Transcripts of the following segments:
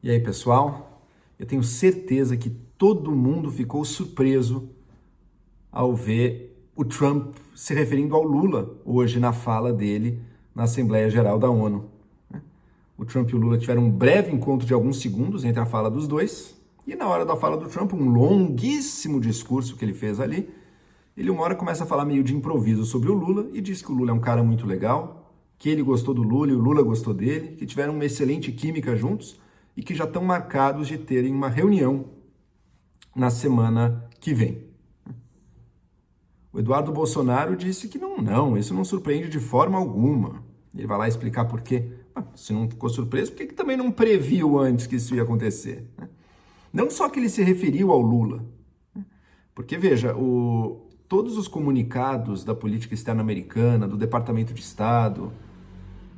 E aí, pessoal? Eu tenho certeza que todo mundo ficou surpreso ao ver o Trump se referindo ao Lula hoje na fala dele na Assembleia Geral da ONU. O Trump e o Lula tiveram um breve encontro de alguns segundos entre a fala dos dois, e na hora da fala do Trump, um longuíssimo discurso que ele fez ali, ele uma hora começa a falar meio de improviso sobre o Lula e diz que o Lula é um cara muito legal, que ele gostou do Lula e o Lula gostou dele, que tiveram uma excelente química juntos e que já estão marcados de terem uma reunião na semana que vem. O Eduardo Bolsonaro disse que não, isso não surpreende de forma alguma. Ele vai lá explicar por quê. Se não ficou surpreso, por que também não previu antes que isso ia acontecer? Não só que ele se referiu ao Lula, porque veja, todos os comunicados da política externa americana, do Departamento de Estado,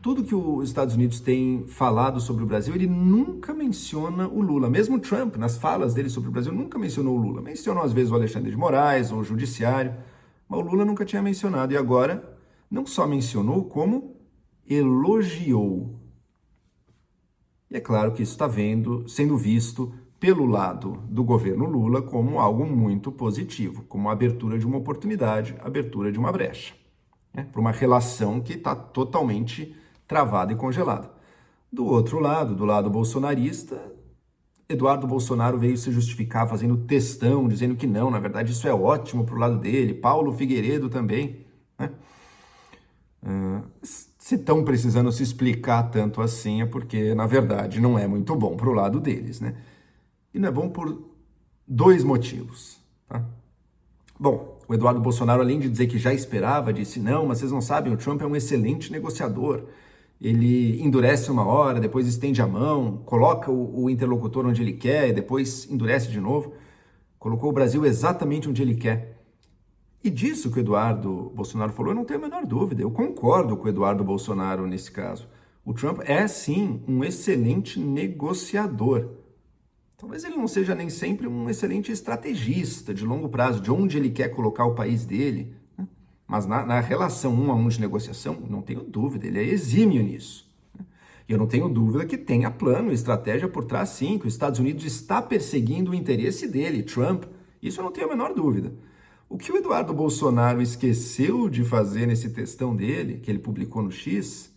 tudo que os Estados Unidos tem falado sobre o Brasil, ele nunca menciona o Lula. Mesmo Trump, nas falas dele sobre o Brasil, nunca mencionou o Lula. Mencionou às vezes o Alexandre de Moraes ou o Judiciário, mas o Lula nunca tinha mencionado. E agora, não só mencionou, como elogiou. E é claro que isso está sendo visto pelo lado do governo Lula como algo muito positivo, como a abertura de uma oportunidade, a abertura de uma brecha, para uma relação que está totalmente travada e congelada. Do outro lado, do lado bolsonarista, Eduardo Bolsonaro veio se justificar fazendo textão, dizendo que não, na verdade isso é ótimo para o lado dele, Paulo Figueiredo também, né? Se estão precisando se explicar tanto assim é porque, na verdade, não é muito bom para o lado deles, né? E não é bom por dois motivos, tá? Bom, o Eduardo Bolsonaro, além de dizer que já esperava, disse, não, mas vocês não sabem, o Trump é um excelente negociador. Ele endurece uma hora, depois estende a mão, coloca o interlocutor onde ele quer e depois endurece de novo. Colocou o Brasil exatamente onde ele quer. E disso que o Eduardo Bolsonaro falou, eu não tenho a menor dúvida. Eu concordo com o Eduardo Bolsonaro nesse caso. O Trump é, sim, um excelente negociador. Talvez ele não seja nem sempre um excelente estrategista de longo prazo, de onde ele quer colocar o país dele, né? Mas na relação 1-a-1 de negociação, não tenho dúvida, ele é exímio nisso. E eu não tenho dúvida que tenha plano e estratégia por trás, sim, que os Estados Unidos está perseguindo o interesse dele, Trump. Isso eu não tenho a menor dúvida. O que o Eduardo Bolsonaro esqueceu de fazer nesse textão dele, que ele publicou no X,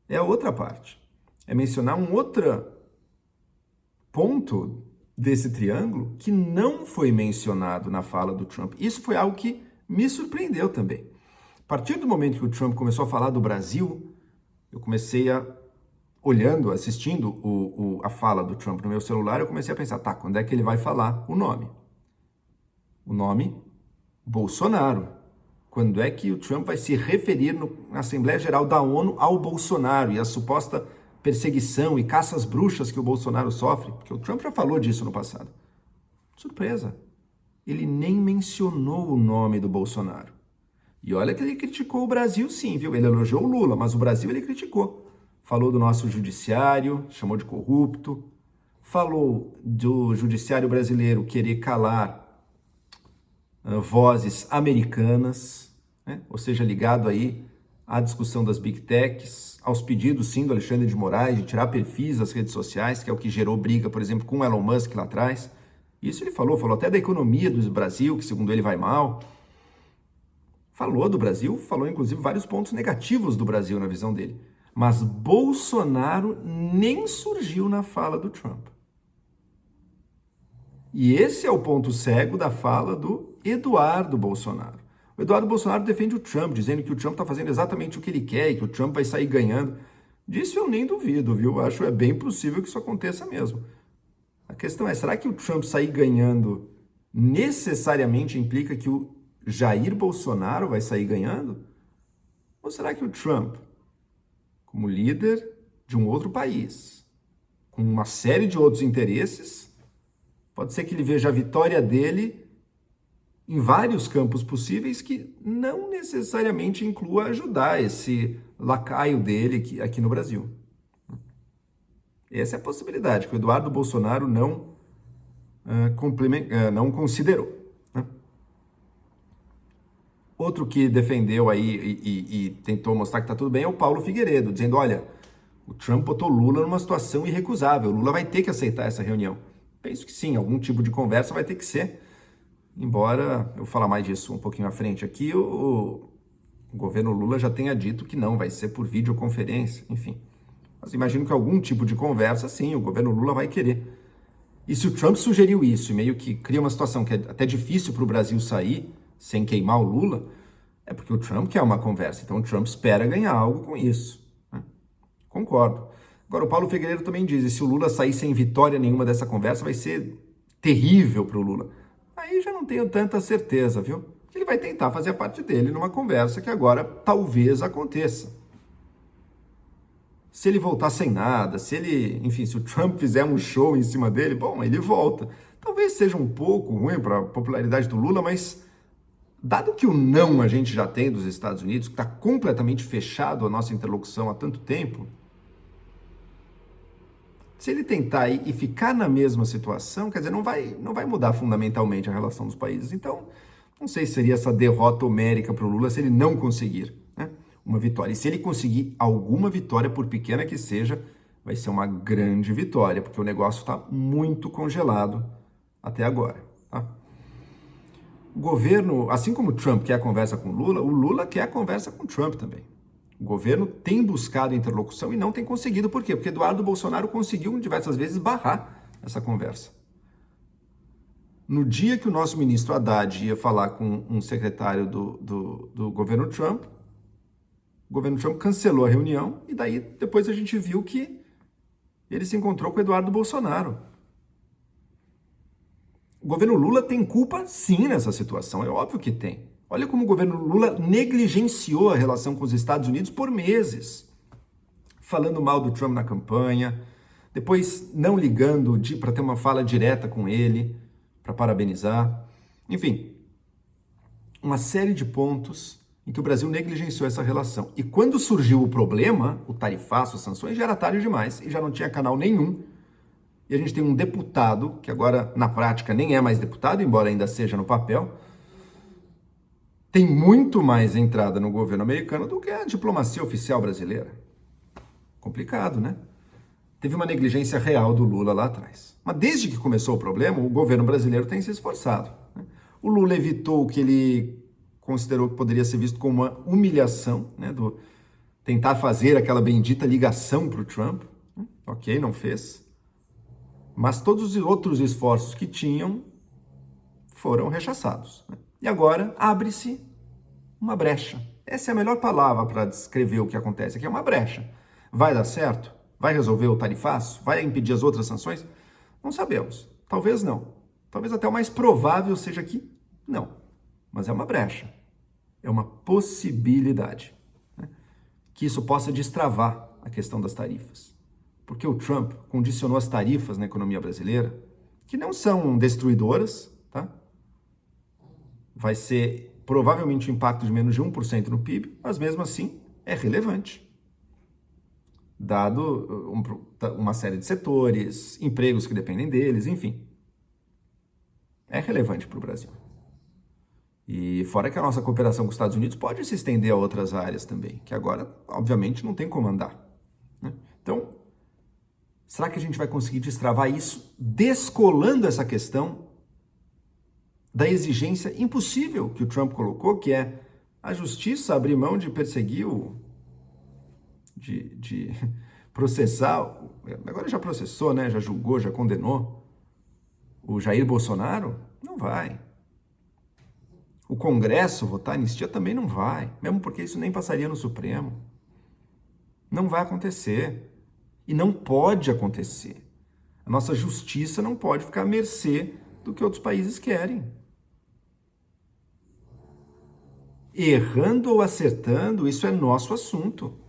é a outra parte. É mencionar um outro ponto desse triângulo que não foi mencionado na fala do Trump. Isso foi algo que me surpreendeu também. A partir do momento que o Trump começou a falar do Brasil, eu comecei assistindo a fala do Trump no meu celular, eu comecei a pensar, tá, quando é que ele vai falar o nome? O nome Bolsonaro. Quando é que o Trump vai se referir na Assembleia Geral da ONU ao Bolsonaro e a suposta perseguição e caças bruxas que o Bolsonaro sofre? Porque o Trump já falou disso no passado. Surpresa. Ele nem mencionou o nome do Bolsonaro. E olha que ele criticou o Brasil sim, viu? Ele elogiou o Lula, mas o Brasil ele criticou. Falou do nosso judiciário, chamou de corrupto. Falou do judiciário brasileiro querer calar vozes americanas, né? Ou seja, ligado aí à discussão das Big Techs, aos pedidos, sim, do Alexandre de Moraes de tirar perfis das redes sociais, que é o que gerou briga, por exemplo, com o Elon Musk lá atrás. Isso ele falou até da economia do Brasil, que segundo ele vai mal. Falou do Brasil, falou inclusive vários pontos negativos do Brasil na visão dele. Mas Bolsonaro nem surgiu na fala do Trump. E esse é o ponto cego da fala do Eduardo Bolsonaro. O Eduardo Bolsonaro defende o Trump, dizendo que o Trump está fazendo exatamente o que ele quer e que o Trump vai sair ganhando. Disso eu nem duvido, viu? Acho bem possível que isso aconteça mesmo. A questão é, será que o Trump sair ganhando necessariamente implica que o Jair Bolsonaro vai sair ganhando? Ou será que o Trump, como líder de um outro país, com uma série de outros interesses, pode ser que ele veja a vitória dele em vários campos possíveis que não necessariamente inclua ajudar esse lacaio dele aqui no Brasil. Essa é a possibilidade que o Eduardo Bolsonaro não considerou, né? Outro que defendeu aí e tentou mostrar que está tudo bem é o Paulo Figueiredo, dizendo, olha, O Trump botou Lula numa situação irrecusável. O Lula vai ter que aceitar essa reunião. Penso que sim, algum tipo de conversa vai ter que ser. Embora, eu vou falar mais disso um pouquinho à frente aqui, o governo Lula já tenha dito que não, vai ser por videoconferência, enfim. Mas imagino que algum tipo de conversa, sim, o governo Lula vai querer. E se o Trump sugeriu isso, e meio que cria uma situação que é até difícil para o Brasil sair sem queimar o Lula, é porque o Trump quer uma conversa. Então o Trump espera ganhar algo com isso. Né? Concordo. Agora, o Paulo Figueiredo também diz, e se o Lula sair sem vitória nenhuma dessa conversa, vai ser terrível para o Lula. Aí já não tenho tanta certeza, viu? Ele vai tentar fazer a parte dele numa conversa que agora talvez aconteça. Se ele voltar sem nada, se o Trump fizer um show em cima dele, bom, ele volta. Talvez seja um pouco ruim para a popularidade do Lula, mas dado que o não a gente já tem dos Estados Unidos, que está completamente fechado a nossa interlocução há tanto tempo, se ele tentar e ficar na mesma situação, quer dizer, não vai mudar fundamentalmente a relação dos países. Então, não sei se seria essa derrota homérica para o Lula se ele não conseguir, né, uma vitória. E se ele conseguir alguma vitória, por pequena que seja, vai ser uma grande vitória, porque o negócio está muito congelado até agora. Tá? O governo, assim como o Trump quer a conversa com o Lula quer a conversa com o Trump também. O governo tem buscado interlocução e não tem conseguido. Por quê? Porque Eduardo Bolsonaro conseguiu diversas vezes barrar essa conversa. No dia que o nosso ministro Haddad ia falar com um secretário do governo Trump, o governo Trump cancelou a reunião e daí depois a gente viu que ele se encontrou com o Eduardo Bolsonaro. O governo Lula tem culpa sim nessa situação, é óbvio que tem. Olha como o governo Lula negligenciou a relação com os Estados Unidos por meses, falando mal do Trump na campanha, depois não ligando para ter uma fala direta com ele, para parabenizar. Enfim, uma série de pontos em que o Brasil negligenciou essa relação. E quando surgiu o problema, o tarifaço, as sanções, já era tarde demais e já não tinha canal nenhum. E a gente tem um deputado, que agora na prática nem é mais deputado, embora ainda seja no papel, tem muito mais entrada no governo americano do que a diplomacia oficial brasileira. Complicado, né? Teve uma negligência real do Lula lá atrás. Mas desde que começou o problema, o governo brasileiro tem se esforçado. Né? O Lula evitou o que ele considerou que poderia ser visto como uma humilhação, né? Tentar fazer aquela bendita ligação para o Trump. Ok, não fez. Mas todos os outros esforços que tinham foram rechaçados. Né? E agora abre-se uma brecha. Essa é a melhor palavra para descrever o que acontece aqui, é uma brecha. Vai dar certo? Vai resolver o tarifaço? Vai impedir as outras sanções? Não sabemos. Talvez não. Talvez até o mais provável seja que não. Mas é uma brecha. É uma possibilidade, né? Que isso possa destravar a questão das tarifas. Porque o Trump condicionou as tarifas na economia brasileira, que não são destruidoras, tá? Vai ser provavelmente um impacto de menos de 1% no PIB, mas mesmo assim é relevante. Dado uma série de setores, empregos que dependem deles, enfim. É relevante para o Brasil. E fora que a nossa cooperação com os Estados Unidos pode se estender a outras áreas também, que agora, obviamente, não tem como andar. Né? Então, será que a gente vai conseguir destravar isso descolando essa questão da exigência impossível que o Trump colocou, que é a justiça abrir mão de perseguir de processar, agora já processou, né? Já julgou, já condenou o Jair Bolsonaro? Não vai. O Congresso votar anistia também não vai, mesmo porque isso nem passaria no Supremo. Não vai acontecer. E não pode acontecer. A nossa justiça não pode ficar à mercê do que outros países querem. Errando ou acertando, isso é nosso assunto.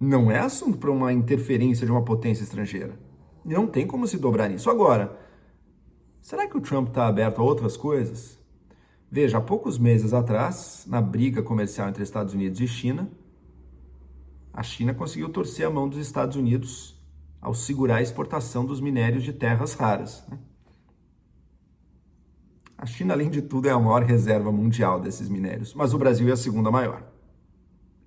Não é assunto para uma interferência de uma potência estrangeira. Não tem como se dobrar nisso. Agora, será que o Trump está aberto a outras coisas? Veja, há poucos meses atrás, na briga comercial entre Estados Unidos e China, a China conseguiu torcer a mão dos Estados Unidos ao segurar a exportação dos minérios de terras raras. Né? A China, além de tudo, é a maior reserva mundial desses minérios, mas o Brasil é a segunda maior.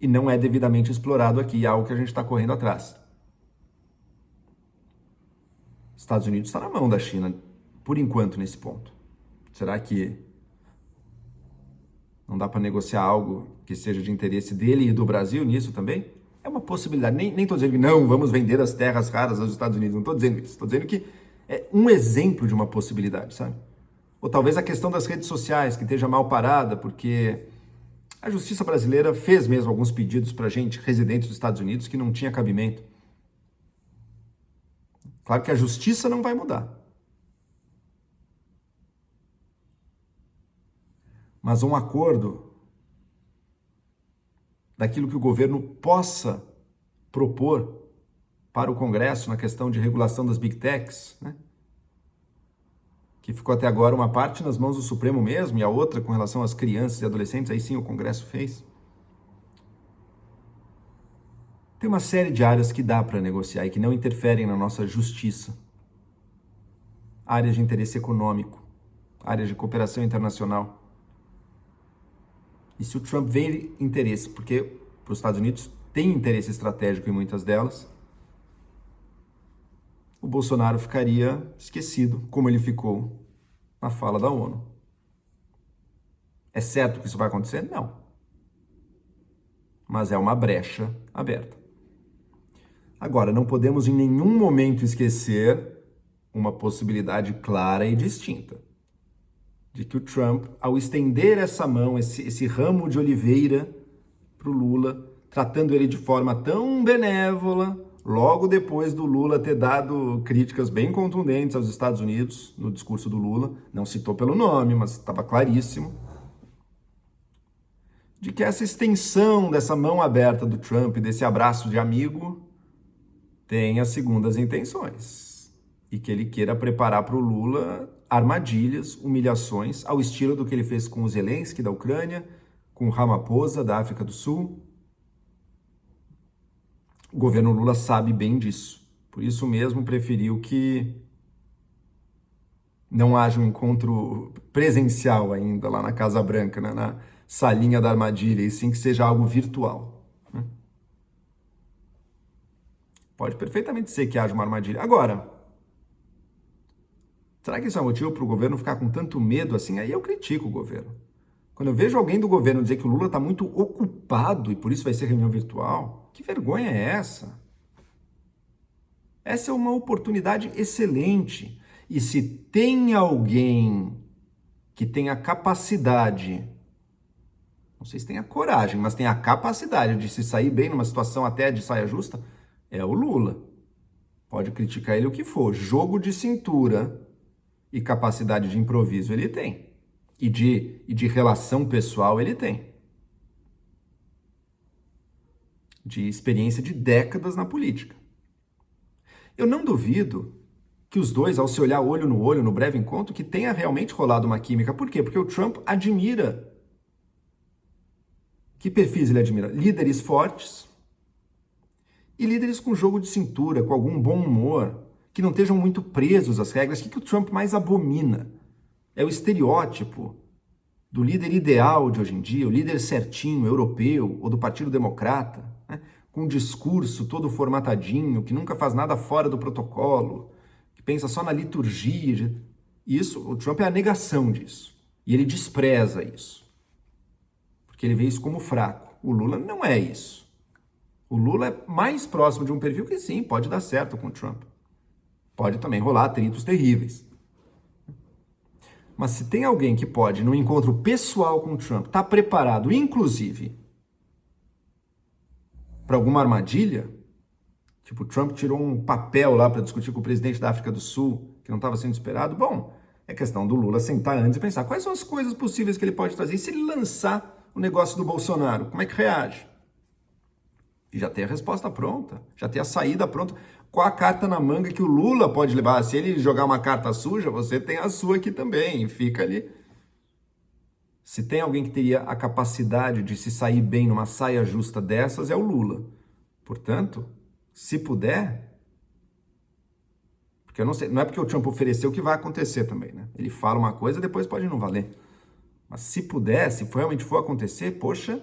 e não é devidamente explorado aqui, é algo que a gente está correndo atrás. Estados Unidos está na mão da China, por enquanto, nesse ponto. Será que não dá para negociar algo que seja de interesse dele e do Brasil nisso também? É uma possibilidade. Nem estou dizendo que não, vamos vender as terras raras aos Estados Unidos. Não estou dizendo isso. Estou dizendo que é um exemplo de uma possibilidade, sabe? Ou talvez a questão das redes sociais, que esteja mal parada, porque a justiça brasileira fez mesmo alguns pedidos para gente, residentes dos Estados Unidos, que não tinha cabimento. Claro que a justiça não vai mudar. Mas um acordo daquilo que o governo possa propor para o Congresso na questão de regulação das Big Techs, né? Que ficou até agora uma parte nas mãos do Supremo mesmo e a outra com relação às crianças e adolescentes, aí sim o Congresso fez. Tem uma série de áreas que dá para negociar e que não interferem na nossa justiça. Áreas de interesse econômico, áreas de cooperação internacional. E se o Trump vê interesse, porque para os Estados Unidos tem interesse estratégico em muitas delas, o Bolsonaro ficaria esquecido, como ele ficou na fala da ONU. É certo que isso vai acontecer? Não. Mas é uma brecha aberta. Agora, não podemos em nenhum momento esquecer uma possibilidade clara e distinta de que o Trump, ao estender essa mão, esse ramo de oliveira para o Lula, tratando ele de forma tão benévola, logo depois do Lula ter dado críticas bem contundentes aos Estados Unidos, no discurso do Lula, não citou pelo nome, mas estava claríssimo, de que essa extensão dessa mão aberta do Trump, desse abraço de amigo, tem as segundas intenções. E que ele queira preparar para o Lula armadilhas, humilhações, ao estilo do que ele fez com o Zelensky da Ucrânia, com o Ramaphosa da África do Sul. O governo Lula sabe bem disso. Por isso mesmo preferiu que não haja um encontro presencial ainda lá na Casa Branca, né, na salinha da armadilha, e sim que seja algo virtual. Né? Pode perfeitamente ser que haja uma armadilha. Agora, será que isso é motivo para o governo ficar com tanto medo assim? Aí eu critico o governo. Quando eu vejo alguém do governo dizer que o Lula está muito ocupado e por isso vai ser reunião virtual, que vergonha é essa? Essa é uma oportunidade excelente. E se tem alguém que tem a capacidade, não sei se tem a coragem, mas tem a capacidade de se sair bem numa situação até de saia justa, é o Lula. Pode criticar ele o que for. Jogo de cintura e capacidade de improviso ele tem. E de relação pessoal ele tem. De experiência de décadas na política. Eu não duvido que os dois, ao se olhar olho no breve encontro, que tenha realmente rolado uma química. Por quê? Porque o Trump admira. Que perfis ele admira? Líderes fortes e líderes com jogo de cintura, com algum bom humor, que não estejam muito presos às regras. O que o Trump mais abomina? É o estereótipo do líder ideal de hoje em dia, o líder certinho, europeu, ou do Partido Democrata, né? Com um discurso todo formatadinho, que nunca faz nada fora do protocolo, que pensa só na liturgia. Isso, o Trump é a negação disso. E ele despreza isso. Porque ele vê isso como fraco. O Lula não é isso. O Lula é mais próximo de um perfil que sim, pode dar certo com o Trump. Pode também rolar atritos terríveis. Mas se tem alguém que pode, num encontro pessoal com o Trump, estar preparado, inclusive, para alguma armadilha, tipo, o Trump tirou um papel lá para discutir com o presidente da África do Sul, que não estava sendo esperado, bom, é questão do Lula sentar antes e pensar quais são as coisas possíveis que ele pode fazer. E se ele lançar o negócio do Bolsonaro, como é que reage? E já tem a resposta pronta, já tem a saída pronta. Qual a carta na manga que o Lula pode levar? Se ele jogar uma carta suja, você tem a sua aqui também, fica ali. Se tem alguém que teria a capacidade de se sair bem numa saia justa dessas, é o Lula. Portanto, se puder, porque eu não sei, não é porque o Trump ofereceu que vai acontecer também, né? Ele fala uma coisa, depois pode não valer. Mas se puder, se realmente for acontecer, poxa,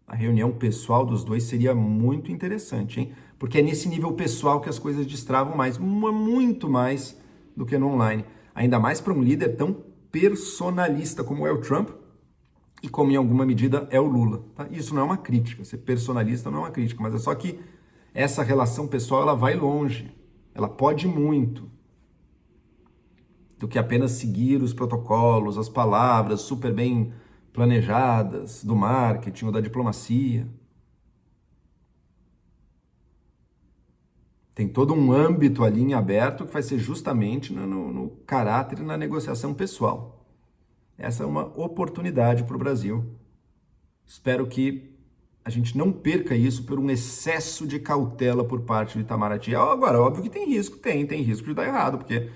A reunião pessoal dos dois seria muito interessante, hein? Porque é nesse nível pessoal que as coisas destravam mais, muito mais do que no online. Ainda mais para um líder tão personalista como é o Trump e como em alguma medida é o Lula. Tá? Isso não é uma crítica, ser personalista não é uma crítica, mas é só que essa relação pessoal ela vai longe, ela pode muito do que apenas seguir os protocolos, as palavras super bem planejadas do marketing ou da diplomacia. Tem todo um âmbito ali em aberto que vai ser justamente no caráter e na negociação pessoal. Essa é uma oportunidade para o Brasil. Espero que a gente não perca isso por um excesso de cautela por parte do Itamaraty. Agora, óbvio que tem risco, tem risco de dar errado, porque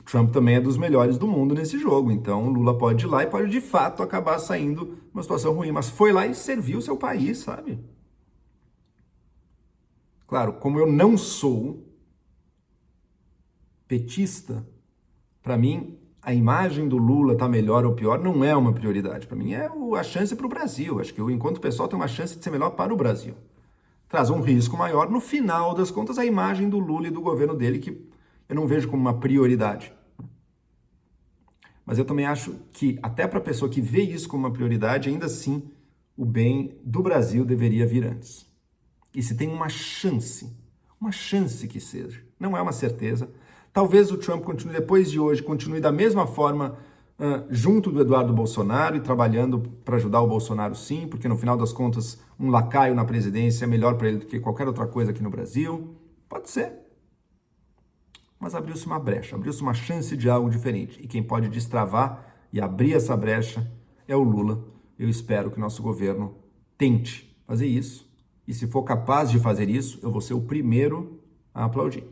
o Trump também é dos melhores do mundo nesse jogo. Então, o Lula pode ir lá e pode, de fato, acabar saindo uma situação ruim. Mas foi lá e serviu o seu país, sabe? Claro, como eu não sou petista, para mim, a imagem do Lula tá melhor ou pior não é uma prioridade. Para mim, é a chance para o Brasil. Acho que o encontro pessoal tem uma chance de ser melhor para o Brasil. Traz um risco maior. No final das contas, a imagem do Lula e do governo dele, que eu não vejo como uma prioridade. Mas eu também acho que, até para a pessoa que vê isso como uma prioridade, ainda assim, o bem do Brasil deveria vir antes. E se tem uma chance que seja, não é uma certeza, talvez o Trump continue depois de hoje, continue da mesma forma junto do Eduardo Bolsonaro e trabalhando para ajudar o Bolsonaro sim, porque no final das contas um lacaio na presidência é melhor para ele do que qualquer outra coisa aqui no Brasil. Pode ser. Mas abriu-se uma brecha, abriu-se uma chance de algo diferente. E quem pode destravar e abrir essa brecha é o Lula. Eu espero que nosso governo tente fazer isso. E se for capaz de fazer isso, eu vou ser o primeiro a aplaudir.